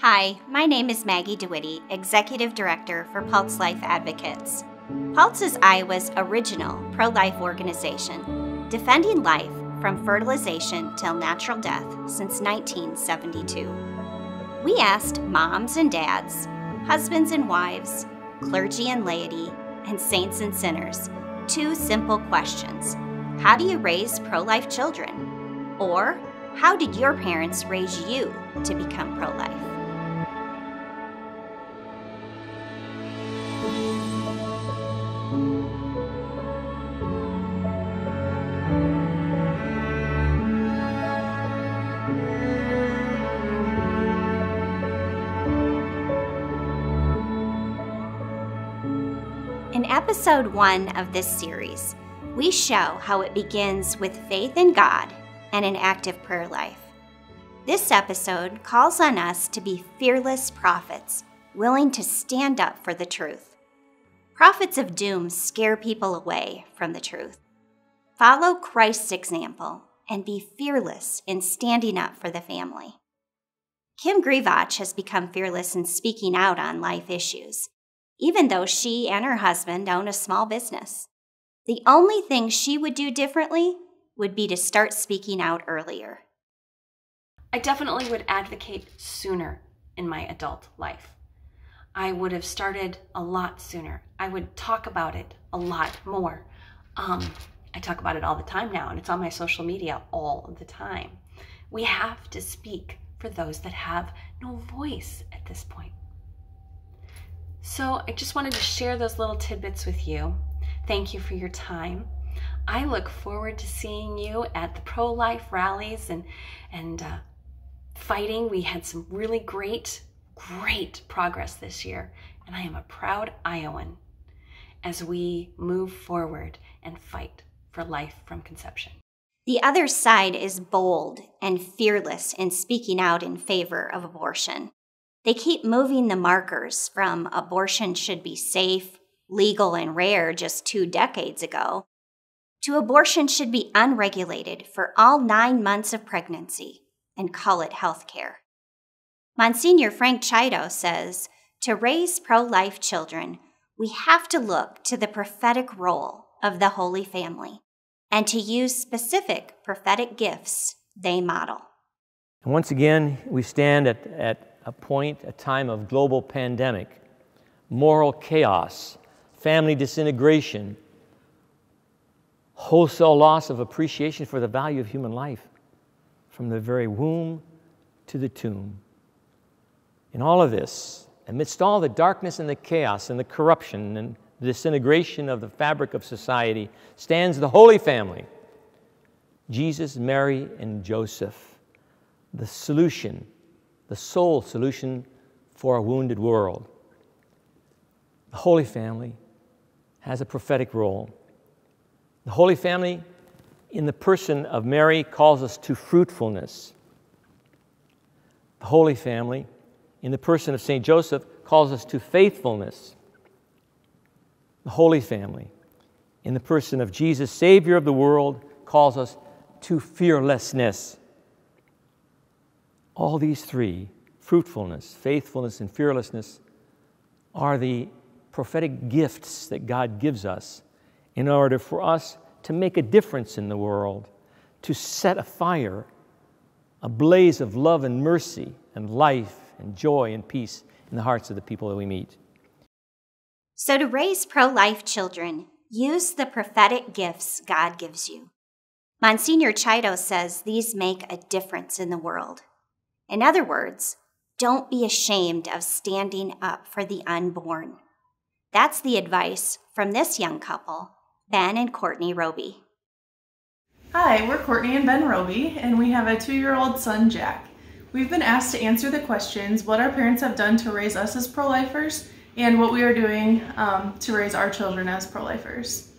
Hi, my name is Maggie DeWitty, Executive Director for Pulse Life Advocates. Pulse is Iowa's original pro-life organization, defending life from fertilization till natural death since 1972. We asked moms and dads, husbands and wives, clergy and laity, and saints and sinners two simple questions. How do you raise pro-life children? Or, how did your parents raise you to become pro-life? In episode 1 of this series, we show how it begins with faith in God and an active prayer life. This episode calls on us to be fearless prophets, willing to stand up for the truth. Prophets of doom scare people away from the truth. Follow Christ's example and be fearless in standing up for the family. Kim Grivach has become fearless in speaking out on life issues, even though she and her husband own a small business. The only thing she would do differently would be to start speaking out earlier. I definitely would advocate sooner in my adult life. I would have started a lot sooner. I would talk about it a lot more. I talk about it all the time now, and it's on my social media all the time. We have to speak for those that have no voice at this point. So I just wanted to share those little tidbits with you. Thank you for your time. I look forward to seeing you at the pro-life rallies and fighting. We had some really great progress this year, and I am a proud Iowan as we move forward and fight for life from conception. The other side is bold and fearless in speaking out in favor of abortion. They keep moving the markers from abortion should be safe, legal, and rare just 2 decades ago, to abortion should be unregulated for all 9 months of pregnancy and call it health care. Monsignor Frank Chido says, to raise pro-life children, we have to look to the prophetic role of the Holy Family and to use specific prophetic gifts they model. And once again, we stand at a time of global pandemic, moral chaos, family disintegration, wholesale loss of appreciation for the value of human life, from the very womb to the tomb. In all of this, amidst all the darkness and the chaos and the corruption and the disintegration of the fabric of society, stands the Holy Family, Jesus, Mary, and Joseph, the solution, the sole solution for a wounded world. The Holy Family has a prophetic role. The Holy Family, in the person of Mary, calls us to fruitfulness. The Holy Family, in the person of St. Joseph, calls us to faithfulness. The Holy Family, in the person of Jesus, Savior of the world, calls us to fearlessness. All these three, fruitfulness, faithfulness, and fearlessness, are the prophetic gifts that God gives us in order for us to make a difference in the world, to set a fire, a blaze of love and mercy and life and joy and peace in the hearts of the people that we meet. So to raise pro-life children, use the prophetic gifts God gives you. Monsignor Chido says these make a difference in the world. In other words, don't be ashamed of standing up for the unborn. That's the advice from this young couple, Ben and Courtney Roby. Hi, we're Courtney and Ben Roby, and we have a 2-year-old son, Jack. We've been asked to answer the questions what our parents have done to raise us as pro-lifers and what we are doing to raise our children as pro-lifers.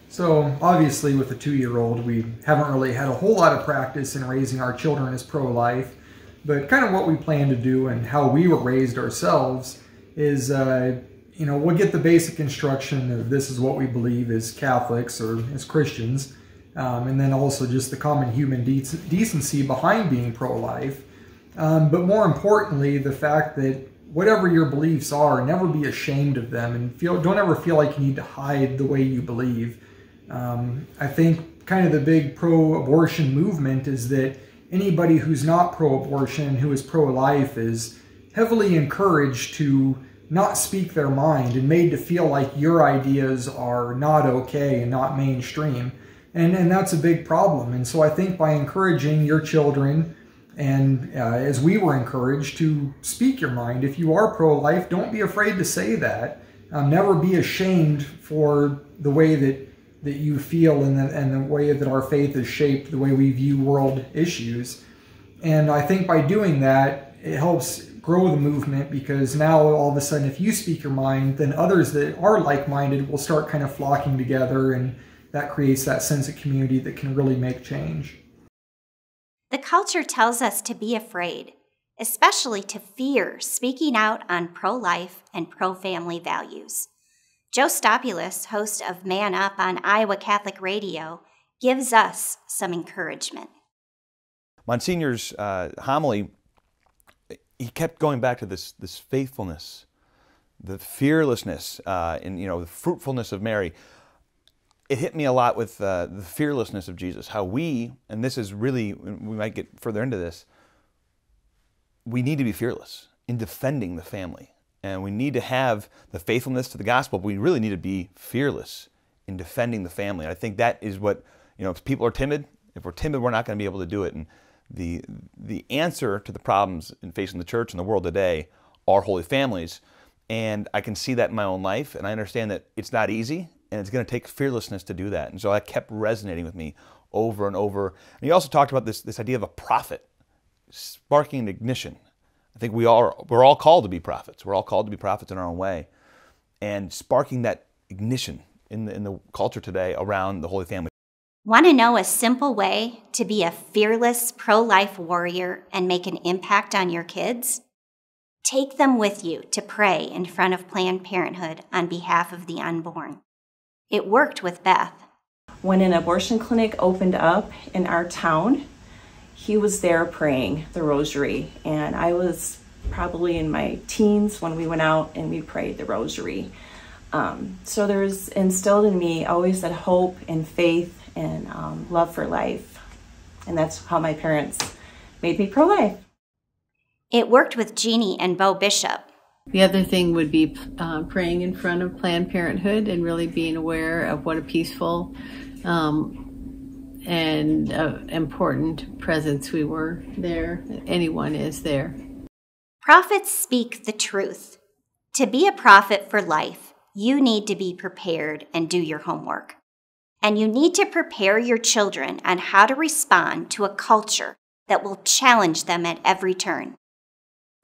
So obviously with a 2-year-old, we haven't really had a whole lot of practice in raising our children as pro-life, but kind of what we plan to do and how we were raised ourselves is, we'll get the basic instruction of this is what we believe as Catholics or as Christians, and then also just the common human decency behind being pro-life. But more importantly, the fact that whatever your beliefs are, never be ashamed of them, and don't ever feel like you need to hide the way you believe. I think kind of the big pro-abortion movement is that anybody who's not pro-abortion, who is pro-life, is heavily encouraged to not speak their mind and made to feel like your ideas are not okay and not mainstream. And that's a big problem. And so I think by encouraging your children, and as we were encouraged, to speak your mind, if you are pro-life, don't be afraid to say that. Never be ashamed for the way that you feel and the way that our faith is shaped, the way we view world issues. And I think by doing that, it helps grow the movement, because now all of a sudden, if you speak your mind, then others that are like-minded will start kind of flocking together, and that creates that sense of community that can really make change. The culture tells us to be afraid, especially to fear speaking out on pro-life and pro-family values. Joe Stopulus, host of Man Up on Iowa Catholic Radio, gives us some encouragement. Monsignor's homily, he kept going back to this faithfulness, the fearlessness, and the fruitfulness of Mary. It hit me a lot with the fearlessness of Jesus. How we, and this is really, we might get further into this, we need to be fearless in defending the family. And we need to have the faithfulness to the gospel, but we really need to be fearless in defending the family. And I think that is what, if people are timid, if we're timid, we're not going to be able to do it. And the answer to the problems in facing the church and the world today are holy families. And I can see that in my own life, and I understand that it's not easy, and it's going to take fearlessness to do that. And so that kept resonating with me over and over. And he also talked about this idea of a prophet, sparking an ignition. I think we're all called to be prophets. We're all called to be prophets in our own way, and sparking that ignition in the culture today around the Holy Family. Want to know a simple way to be a fearless pro-life warrior and make an impact on your kids? Take them with you to pray in front of Planned Parenthood on behalf of the unborn. It worked with Beth. When an abortion clinic opened up in our town, he was there praying the rosary, and I was probably in my teens when we went out and we prayed the rosary. So there's instilled in me always that hope and faith and love for life, and that's how my parents made me pro-life. It worked with Jeannie and Bo Bishop. The other thing would be praying in front of Planned Parenthood and really being aware of what a peaceful and important presence we were there. Anyone is there. Prophets speak the truth. To be a prophet for life, you need to be prepared and do your homework. And you need to prepare your children on how to respond to a culture that will challenge them at every turn.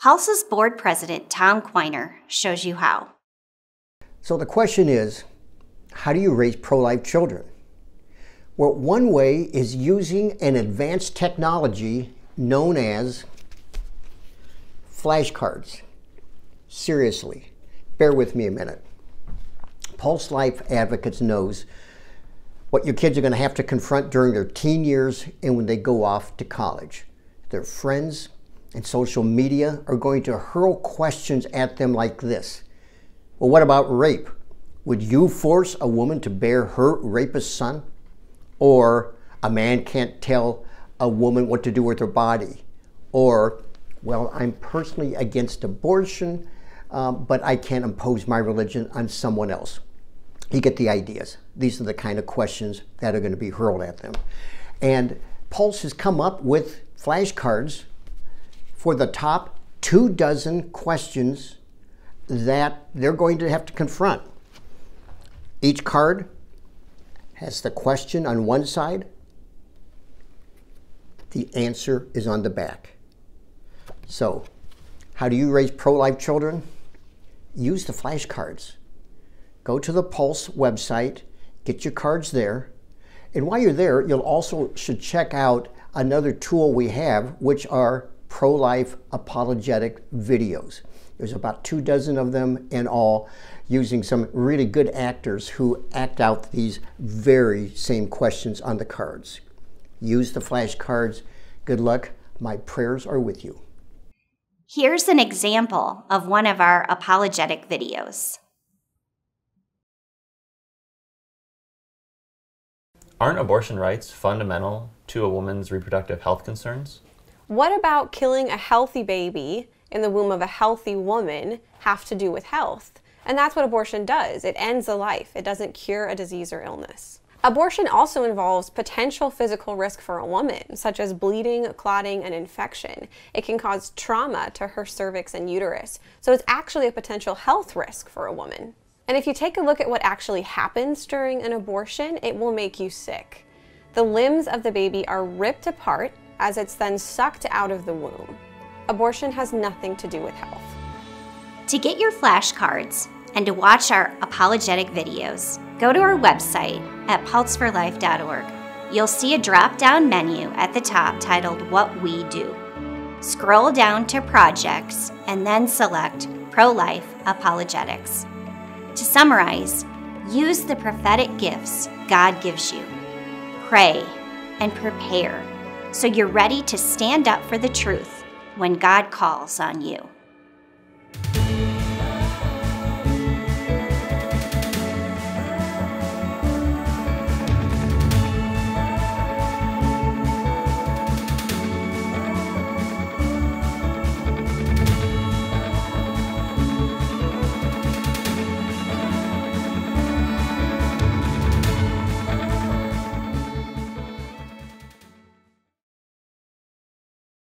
Pulse's board president, Tom Quiner, shows you how. So the question is, how do you raise pro-life children? Well, one way is using an advanced technology known as flashcards. Seriously, bear with me a minute. Pulse Life Advocates knows what your kids are going to have to confront during their teen years and when they go off to college. Their friends and social media are going to hurl questions at them like this. Well, what about rape? Would you force a woman to bear her rapist son? Or a man can't tell a woman what to do with her body? Or, well, I'm personally against abortion, but I can't impose my religion on someone else. You get the ideas. These are the kind of questions that are going to be hurled at them. And Pulse has come up with flashcards for the top 24 questions that they're going to have to confront. Each card has the question on one side. The answer is on the back. So, how do you raise pro-life children? Use the flashcards. Go to the Pulse website, get your cards there, and while you're there, you'll also should check out another tool we have, which are pro-life apologetic videos. There's about 24 of them in all, using some really good actors who act out these very same questions on the cards. Use the flashcards. Good luck. My prayers are with you. Here's an example of one of our apologetic videos. Aren't abortion rights fundamental to a woman's reproductive health concerns? What about killing a healthy baby in the womb of a healthy woman have to do with health? And that's what abortion does. It ends a life. It doesn't cure a disease or illness. Abortion also involves potential physical risk for a woman, such as bleeding, clotting, and infection. It can cause trauma to her cervix and uterus. So it's actually a potential health risk for a woman. And if you take a look at what actually happens during an abortion, it will make you sick. The limbs of the baby are ripped apart as it's then sucked out of the womb. Abortion has nothing to do with health. To get your flashcards and to watch our apologetic videos, go to our website at pulseforlife.org. You'll see a drop-down menu at the top titled What We Do. Scroll down to Projects and then select Pro-Life Apologetics. To summarize, use the prophetic gifts God gives you. Pray and prepare so you're ready to stand up for the truth when God calls on you.